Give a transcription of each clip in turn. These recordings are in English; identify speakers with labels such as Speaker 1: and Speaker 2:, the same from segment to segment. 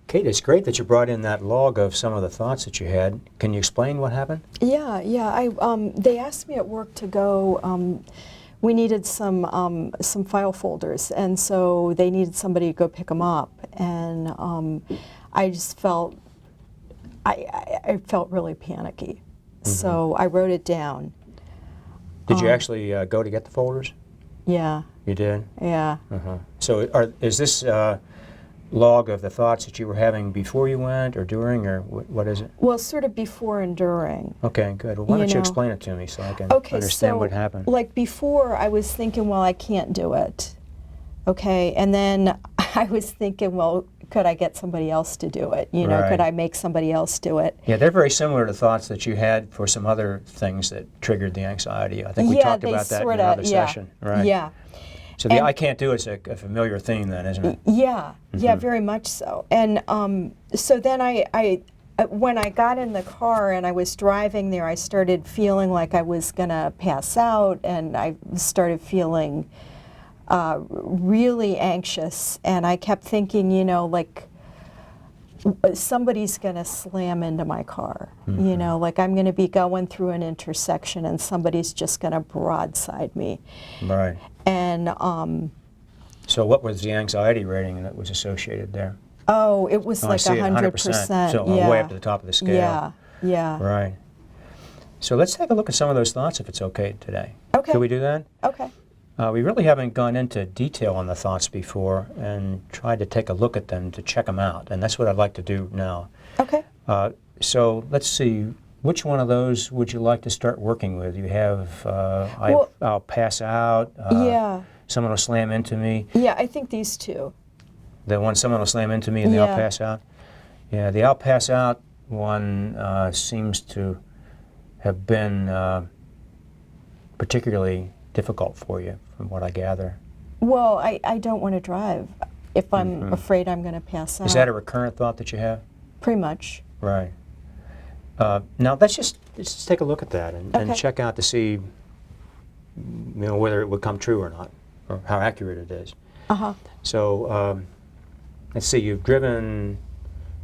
Speaker 1: Kate, it's great that you brought in that log of some of the thoughts that you had. Can you explain what happened?
Speaker 2: Yeah. They asked me at work to go. We needed some file folders, and so they needed somebody to go pick them up. And I just felt, I felt really panicky. So I wrote it down.
Speaker 1: Did you actually go to get the folders?
Speaker 2: Yeah.
Speaker 1: You did?
Speaker 2: Yeah.
Speaker 1: So is this log of the thoughts that you were having before you went or during, or what is it?
Speaker 2: Well, sort of before and during.
Speaker 1: Okay, good. Well, why don't you explain it to me so I can understand what happened?
Speaker 2: Like before, I was thinking, well, I can't do it. Okay, and then I was thinking, well, could I get somebody else to do it? You know,
Speaker 1: Right.
Speaker 2: could I make somebody else do it?
Speaker 1: Yeah, they're very similar to thoughts that you had for some other things that triggered the anxiety. I think we talked about that in another session. Right.
Speaker 2: Yeah.
Speaker 1: So the I can't do it's a familiar theme then, isn't it?
Speaker 2: Yeah, yeah, very much so. And so then I when I got in the car and I was driving there, I started feeling like I was going to pass out, and I started feeling really anxious. And I kept thinking, you know, like somebody's going to slam into my car. You know, like I'm going to be going through an intersection and somebody's just going to broadside me.
Speaker 1: Right.
Speaker 2: And
Speaker 1: so what was the anxiety rating that was associated there?
Speaker 2: oh, it was
Speaker 1: Oh,
Speaker 2: like
Speaker 1: I see it,
Speaker 2: 100%.
Speaker 1: So
Speaker 2: yeah.
Speaker 1: way up to the top of the scale.
Speaker 2: Yeah, yeah.
Speaker 1: Right. So let's take a look at some of those thoughts if it's okay today.
Speaker 2: Okay.
Speaker 1: Can we do that?
Speaker 2: Okay.
Speaker 1: We really haven't gone into detail on the thoughts before and tried to take a look at them to check them out, and that's what I'd like to do now.
Speaker 2: Okay.
Speaker 1: So let's see, which one of those would you like to start working with? You have, I'll pass out,
Speaker 2: yeah.
Speaker 1: someone will slam into me.
Speaker 2: Yeah, I think these two.
Speaker 1: The one someone will slam into me and the I'll pass out? Yeah, the I'll pass out one seems to have been particularly difficult for you, from what I gather.
Speaker 2: Well, I don't want to drive if I'm afraid I'm going to pass out.
Speaker 1: Is that a recurrent thought that you have?
Speaker 2: Pretty much.
Speaker 1: Right. Now let's just take a look at that and check out to see, you know, whether it would come true or not, or how accurate it is. So let's see. You've driven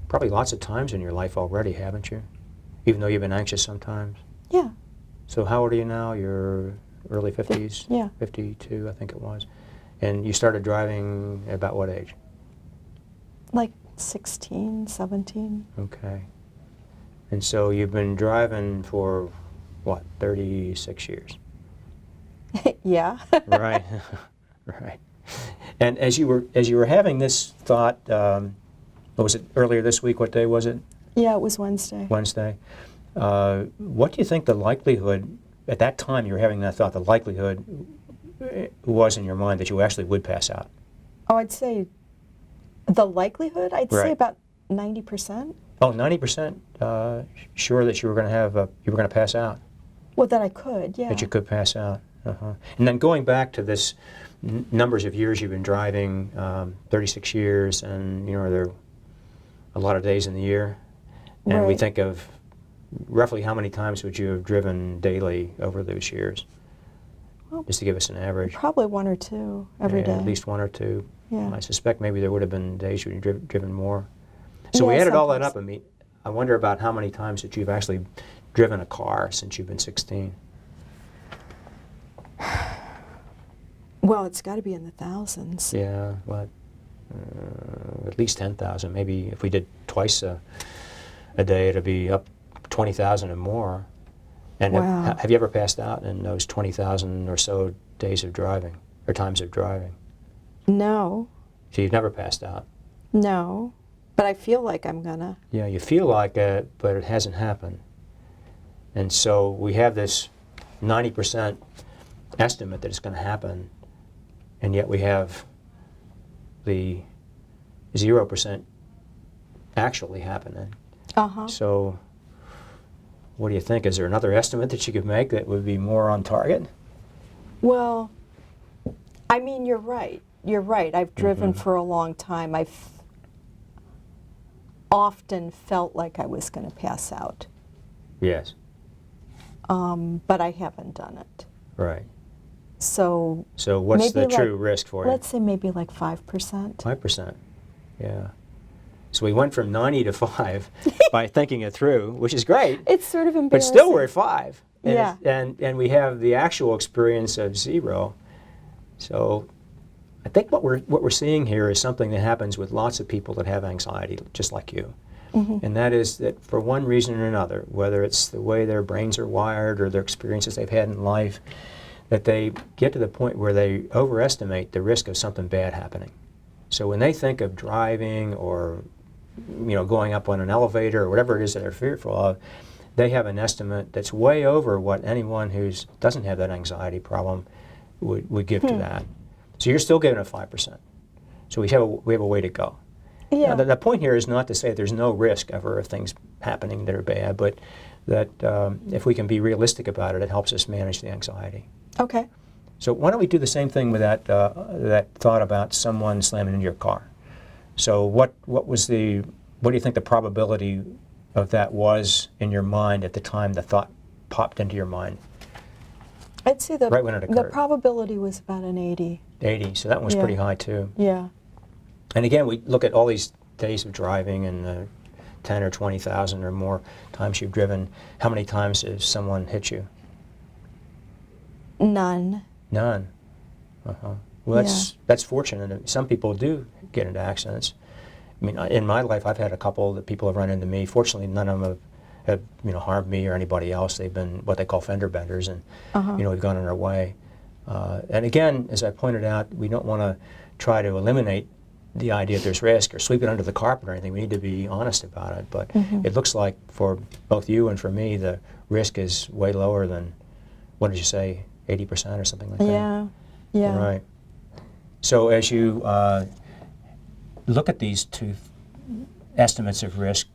Speaker 1: probably lots of times in your life already, haven't you? Even though you've been anxious sometimes.
Speaker 2: Yeah.
Speaker 1: So how old are you now? You're early 50s.
Speaker 2: Yeah.
Speaker 1: 52, I think it was. And you started driving at about what age?
Speaker 2: Like 16, 17.
Speaker 1: Okay. And so you've been driving for, what, 36 years?
Speaker 2: Yeah.
Speaker 1: Right. Right. And as you were having this thought, what was it, earlier this week? What day was it?
Speaker 2: Yeah, it was Wednesday.
Speaker 1: Wednesday. What do you think the likelihood, at that time you were having that thought, the likelihood was in your mind that you actually would pass out?
Speaker 2: Oh, I'd say the likelihood, I'd
Speaker 1: Right.
Speaker 2: say about 90%.
Speaker 1: Oh, 90% sure that you were going to have you were going to pass out.
Speaker 2: Well, that I could, yeah.
Speaker 1: That you could pass out. And then going back to this numbers of years you've been driving, 36 years, and you know there are a lot of days in the year, and we think of roughly how many times would you have driven daily over those years? Well, just to give us an average.
Speaker 2: Probably one or two every day.
Speaker 1: At least one or two.
Speaker 2: Yeah.
Speaker 1: I suspect maybe there would have been days you'd driven more. So we
Speaker 2: Yeah,
Speaker 1: added all that
Speaker 2: sometimes.
Speaker 1: up, I wonder about how many times that you've actually driven a car since you've been 16.
Speaker 2: Well, it's got to be in the thousands.
Speaker 1: Yeah, what? At least 10,000. Maybe if we did twice a day, it'd be up 20,000 and more. And
Speaker 2: Wow.
Speaker 1: have you ever passed out in those 20,000 or so days of driving, or times of driving?
Speaker 2: No,
Speaker 1: So you've never passed out?
Speaker 2: no. But I feel like I'm gonna.
Speaker 1: Yeah, you feel like it, but it hasn't happened. And so we have this 90% estimate that it's going to happen, and yet we have the 0% actually happening. So what do you think? Is there another estimate that you could make that would be more on target?
Speaker 2: Well, I mean, you're right. You're right. I've driven for a long time. I've often felt like I was going to pass out.
Speaker 1: Yes.
Speaker 2: But I haven't done it.
Speaker 1: Right.
Speaker 2: So
Speaker 1: what's the
Speaker 2: maybe
Speaker 1: true
Speaker 2: like,
Speaker 1: risk for you?
Speaker 2: let's say maybe like 5%.
Speaker 1: 5%. Yeah. So we went from 90 to 5 by thinking it through, which is great.
Speaker 2: It's sort of
Speaker 1: But
Speaker 2: embarrassing.
Speaker 1: still we're at 5. And
Speaker 2: Yeah.
Speaker 1: and we have the actual experience of 0. So I think what we're seeing here is something that happens with lots of people that have anxiety, just like you. And that is that for one reason or another, whether it's the way their brains are wired or their experiences they've had in life, that they get to the point where they overestimate the risk of something bad happening. So when they think of driving or going up on an elevator or whatever it is that they're fearful of, they have an estimate that's way over what anyone who doesn't have that anxiety problem would give to that. So you're still giving it 5%. So we have a way to go.
Speaker 2: Yeah.
Speaker 1: Now, the point here is not to say there's no risk ever of things happening that are bad, but that if we can be realistic about it, it helps us manage the anxiety.
Speaker 2: Okay.
Speaker 1: So why don't we do the same thing with that thought about someone slamming into your car? So what do you think the probability of that was in your mind at the time the thought popped into your mind?
Speaker 2: I'd say
Speaker 1: Right when it
Speaker 2: the
Speaker 1: occurred.
Speaker 2: probability was about an 80.
Speaker 1: 80, so that was
Speaker 2: Yeah.
Speaker 1: pretty high too.
Speaker 2: Yeah.
Speaker 1: And again, we look at all these days of driving and 10 or 20,000 or more times you've driven. How many times has someone hit you?
Speaker 2: None.
Speaker 1: None. Well, that's fortunate. Some people do get into accidents. I mean, in my life, I've had a couple that people have run into me. Fortunately, none of them have harmed me or anybody else. They've been what they call fender benders, and we've gone on our way. And again, as I pointed out, we don't want to try to eliminate the idea that there's risk or sweep it under the carpet or anything. We need to be honest about it. But it looks like for both you and for me, the risk is way lower than, what did you say, 80% or something like that?
Speaker 2: Yeah. Yeah.
Speaker 1: Right. So as you look at these two estimates of risk,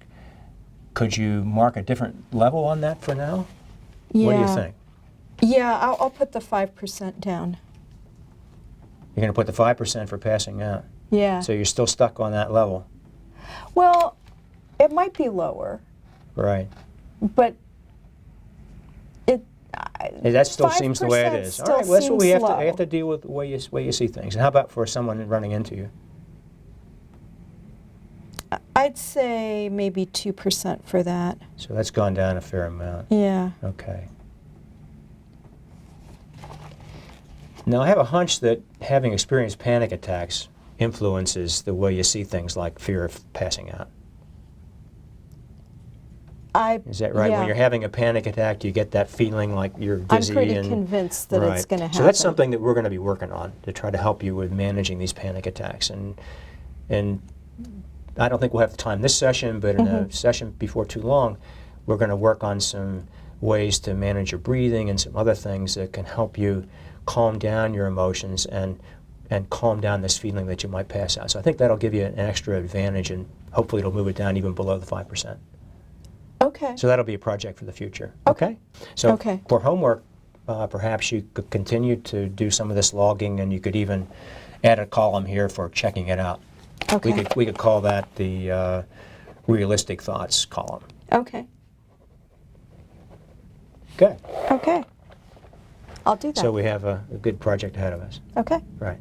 Speaker 1: could you mark a different level on that for now?
Speaker 2: Yeah.
Speaker 1: What do you think?
Speaker 2: Yeah, I'll put the 5% down.
Speaker 1: You're going to put the 5% for passing out.
Speaker 2: Yeah.
Speaker 1: So you're still stuck on that level.
Speaker 2: Well, it might be lower,
Speaker 1: Right.
Speaker 2: but
Speaker 1: That still seems the way it
Speaker 2: 5%
Speaker 1: is. All
Speaker 2: still
Speaker 1: right, well, that's what we
Speaker 2: seems
Speaker 1: have to
Speaker 2: low.
Speaker 1: deal with the way you see things. And how about for someone running into you?
Speaker 2: I'd say maybe 2% for that.
Speaker 1: So that's gone down a fair amount.
Speaker 2: Yeah.
Speaker 1: Okay. Now, I have a hunch that having experienced panic attacks influences the way you see things like fear of passing out. Is that right?
Speaker 2: Yeah.
Speaker 1: When you're having a panic attack, you get that feeling like you're dizzy.
Speaker 2: I'm pretty
Speaker 1: and
Speaker 2: convinced that
Speaker 1: right.
Speaker 2: it's going to happen.
Speaker 1: So that's something that we're going to be working on to try to help you with managing these panic attacks. And I don't think we'll have time this session, but in a session before too long, we're going to work on some ways to manage your breathing and some other things that can help you calm down your emotions and calm down this feeling that you might pass out. So I think that'll give you an extra advantage, and hopefully it'll move it down even below the 5%.
Speaker 2: Okay.
Speaker 1: So that'll be a project for the future. Okay? So
Speaker 2: Okay.
Speaker 1: for homework, perhaps you could continue to do some of this logging, and you could even add a column here for checking it out.
Speaker 2: Okay.
Speaker 1: We could call that the realistic thoughts column.
Speaker 2: Okay.
Speaker 1: Good.
Speaker 2: Okay. I'll do that.
Speaker 1: So we have a good project ahead of us.
Speaker 2: Okay.
Speaker 1: Right.